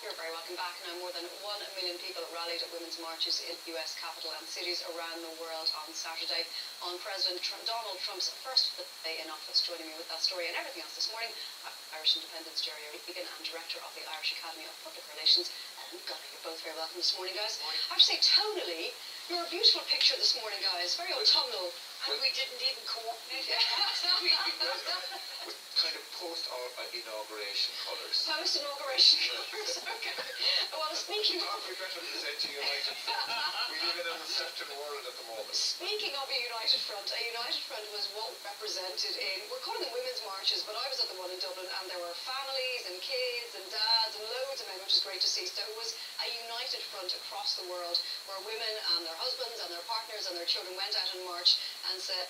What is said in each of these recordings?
You're very welcome back. Now, more than 1 million people rallied at women's marches in US capital and cities around the world on Saturday on President Donald Trump's first day in office. Joining me with that story and everything else this morning, Irish Independent's Gerry O'Regan and Director of the Irish Academy of Public Relations, Ellen Gunner. You're both very welcome this morning, guys. I have to say, tonally, you're a beautiful picture this morning, guys. Very autumnal. And we didn't even coordinate it. With kind of post-inauguration colours. Post-inauguration colours, okay. Well, speaking of... We representing United Front. We live in an uncertain world at the moment. Speaking of a United Front was what represented in... We're calling them women's marches, but I was at the one in Dublin, and there were families and kids and dads and loads of men, which is great to see. So it was a united front across the world, where women and their husbands and their partners and their children went out and marched and said,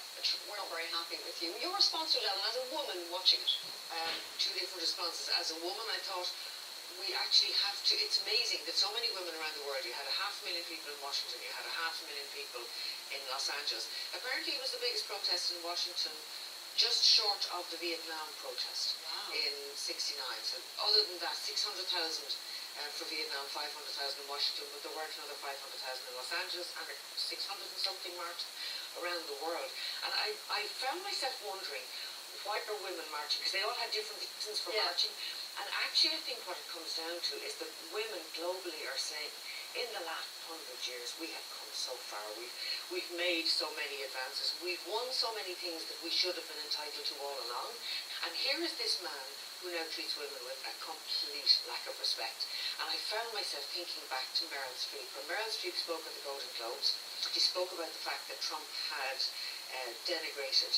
we're not very happy with you. Your response to it, Ellen, as a woman watching it? Two different responses. As a woman, I thought we actually have to, it's amazing that so many women around the world, you had 500,000 people in Washington, you had 500,000 people in Los Angeles. Apparently it was the biggest protest in Washington, just short of the Vietnam protest in '69. So other than that, 600,000 for Vietnam, 500,000 in Washington, but there weren't another 500,000 in Los Angeles, and 600 and something marched around the world. And I found myself wondering, why are women marching? Because they all had different reasons for marching. And actually I think what it comes down to is that women globally are saying, in the last 100 years we have come so far, we've made so many advances, we've won so many things that we should have been entitled to all along. And here is this man who now treats women with a complete lack of respect. And I found myself thinking back to Meryl Streep. When Meryl Streep spoke at the Golden Globes, she spoke about the fact that Trump had denigrated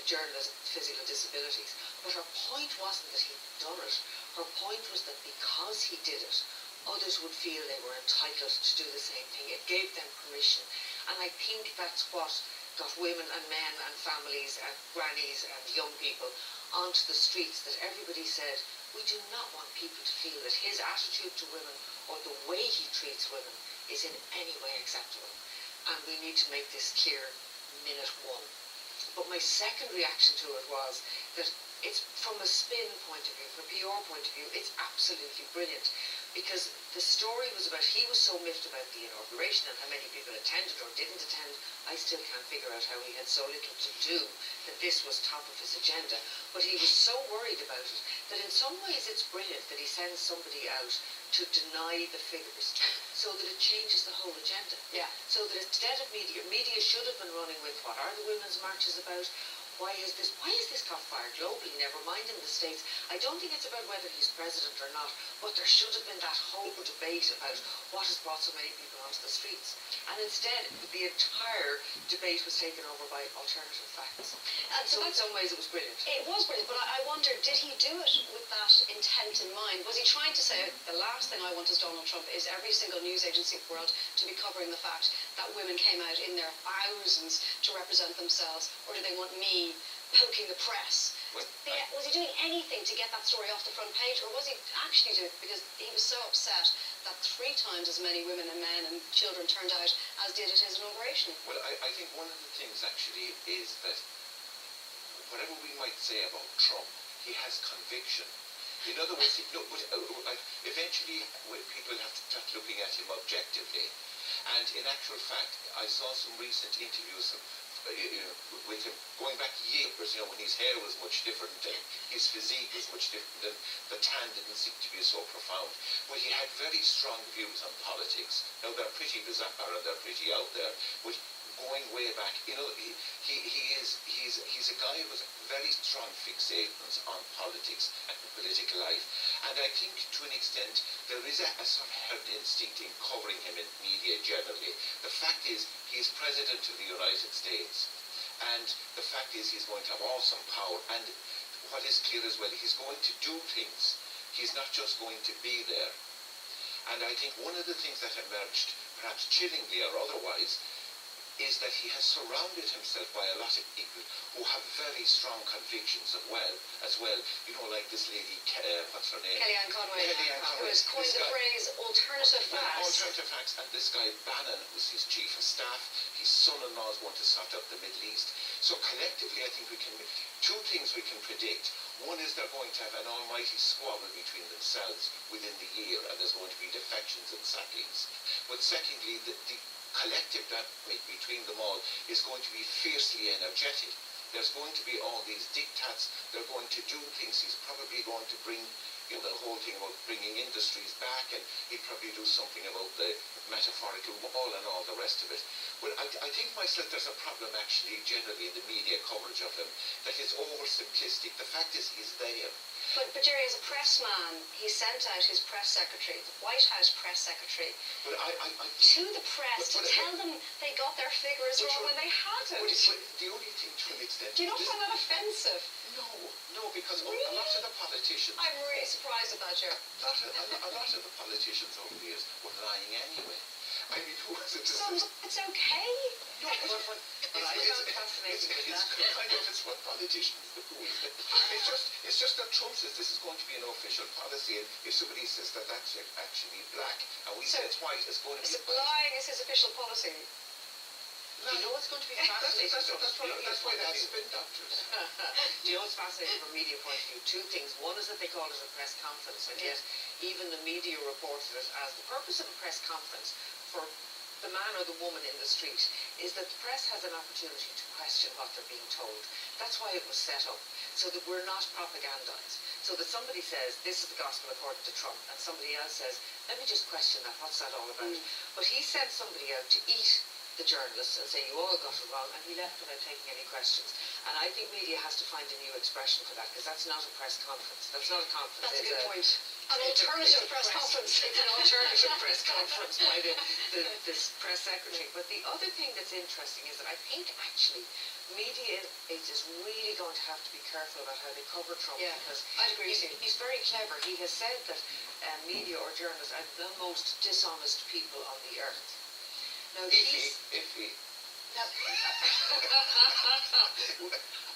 journalists with physical disabilities. But her point wasn't that he'd done it. Her point was that because he did it, others would feel they were entitled to do the same thing. It gave them permission. And I think that's what got women and men and families and grannies and young people onto the streets, that everybody said, we do not want people to feel that his attitude to women or the way he treats women is in any way acceptable. And we need to make this clear minute one. But my second reaction to it was that it's, from a spin point of view, from a PR point of view, it's absolutely brilliant. Because the story was about, he was so miffed about the inauguration and how many people attended or didn't attend. I still can't figure out how he had so little to do that this was top of his agenda. But he was so worried about it that in some ways it's brilliant that he sends somebody out to deny the figures so that it changes the whole agenda. Yeah. So that instead of media should have been running with, what are the women's marches about? Why is this caught fire globally, never mind in the States? I don't think it's about whether he's president or not, but there should have been that whole debate about what has brought so many people onto the streets. And instead, the entire debate was taken over by alternative facts. So in some ways it was brilliant. It was brilliant, but I wonder, did he do it with that intent in mind? Was he trying to say, the last thing I want as Donald Trump is every single news agency in the world to be covering the fact that women came out in their thousands to represent themselves, or do they want me poking the press? Was he doing anything to get that story off the front page, or was he actually doing it because he was so upset that 3 times as many women and men and children turned out as did at his inauguration? Well, I think one of the things actually is that whatever we might say about Trump, he has conviction. In other words, eventually people have to start looking at him objectively. And in actual fact, I saw some recent interviews with him going back years, when his hair was much different and his physique was much different and the tan didn't seem to be so profound. But he had very strong views on politics. Now they're pretty bizarre and they're pretty out there, but going way back, he's a guy who has very strong fixations on politics and political life. And I think to an extent there is a sort of herd instinct in covering him in media generally. The fact is, he's president of the United States, and the fact is he's going to have awesome power, and what is clear as well, he's going to do things. He's not just going to be there. And I think one of the things that emerged, perhaps chillingly or otherwise, is that he has surrounded himself by a lot of people who have very strong convictions as well. You know, like this lady, what's her name? Kellyanne Conway, who has coined the phrase alternative facts. Alternative facts. And this guy Bannon, who's his chief of staff, his son-in-law is going to sort out the Middle East. So collectively, I think we can, 2 things we can predict. One is they're going to have an almighty squabble between themselves within the year, and there's going to be defections and sackings. But secondly, the collective dynamic between them all is going to be fiercely energetic. There's going to be all these diktats. They're going to do things. He's probably going to bring, the whole thing about bringing industries back, and he'd probably do something about the metaphorical wall and all the rest of it. But I think myself there's a problem actually generally in the media coverage of him, that is oversimplistic. The fact is he's there. But Gerry, as a press man, he sent out his press secretary, the White House press secretary, to the press to tell them they got their figures wrong when they hadn't. But the only thing to an extent... Do you not find that offensive? No, because really? A lot of the politicians... I'm really surprised at that, Gerry. A lot of the politicians over the years were lying anyway. I mean, who was it to say? It's okay. No, but it's what politicians do. It's just that Trump says this is going to be an official policy, and if somebody says that that's actually black, and we say it's white, it's going to be white. Lying is his official policy. Do you know what's going to be fascinating? That's why they have spin doctors. Do you know what's fascinating from a media point of view? Two things. One is that they call it a press conference, and yet even the media reported it as the purpose of a press conference for the man or the woman in the street is that the press has an opportunity to question what they're being told. That's why it was set up, so that we're not propagandized. So that somebody says, this is the gospel according to Trump, and somebody else says, let me just question that, what's that all about? But he sent somebody out to eat the journalists and say, you all got it wrong, and he left without taking any questions. And I think media has to find a new expression for that, because that's not a press conference. That's not a conference. That's a good point. An alternative press conference. It's an alternative press conference by this press secretary. But the other thing that's interesting is that I think actually media is just really going to have to be careful about how they cover Trump. Yeah, because I'd agree with you. He's very clever. He has said that media or journalists are the most dishonest people on the earth. Now, Iffy.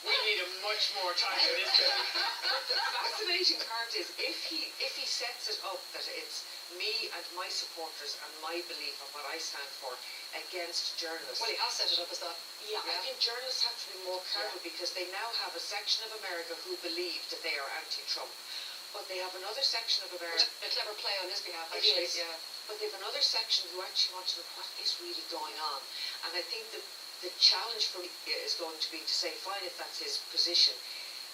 We need a much more time for this. But the fascinating part is if he sets it up that it's me and my supporters and my belief on what I stand for against journalists. Well, he has set it up as that. Yeah, I think journalists have to be more careful because they now have a section of America who believe that they are anti-Trump. But they have another section of America... A clever play on his behalf, actually. Yeah. But they have another section who actually want to know what is really going on. And I think that the challenge for media is going to be to say, fine, if that's his position,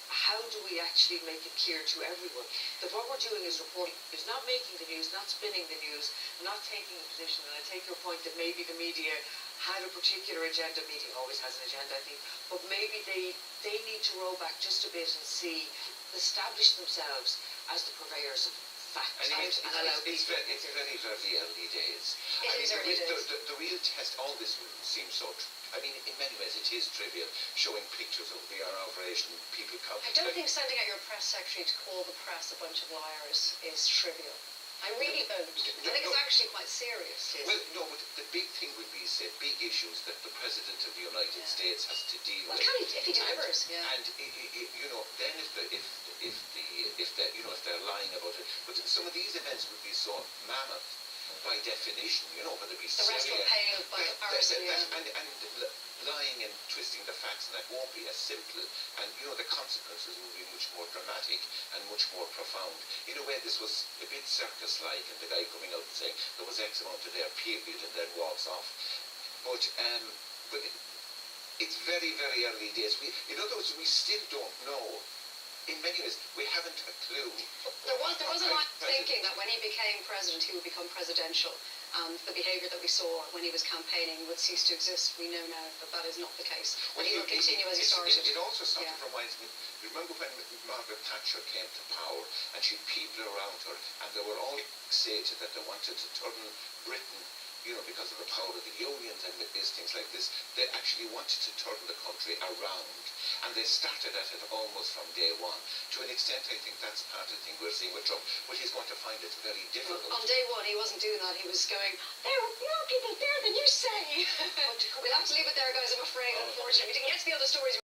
how do we actually make it clear to everyone that what we're doing is reporting, is not making the news, not spinning the news, not taking a position. And I take your point that maybe the media had a particular agenda. Media always has an agenda, I think. But maybe they need to roll back just a bit and establish themselves as the purveyors of facts. It's very early days. The real test, all this seems so... I mean, in many ways, it is trivial, showing pictures of the operation, people come... I don't think sending out your press secretary to call the press a bunch of liars is trivial. I really don't. I think it's actually quite serious. Well, no, but the big thing would be, say, big issues that the President of the United States has to deal with. Well, if he delivers, And then if they're lying about it, but some of these events would be so mammoth by definition, whether it be the rest will pale by comparison. And lying and twisting the facts, and that won't be as simple, and the consequences will be much more dramatic and much more profound. In a way, this was a bit circus-like, and the guy coming out and saying there was X amount of there, period, and then walks off. But it's very, very early days. In other words, we still don't know. In many ways, we haven't a clue. There was a line of thinking that when he became president, he would become presidential, and the behaviour that we saw when he was campaigning would cease to exist. We know now that that is not the case. Well, he will continue as he started. It also sort of reminds me, remember when Margaret Thatcher came to power, and she had people around her, and they were all excited that they wanted to turn Britain, because of the power of the unions and these things like this, they actually wanted to turn the country around. And they started at it almost from day one. To an extent, I think that's part of the thing we're seeing with Trump, but he's going to find it very difficult. On day one, he wasn't doing that. He was going, there are more people there than you say. We'll have to leave it there, guys, I'm afraid, unfortunately. We didn't get to the other stories.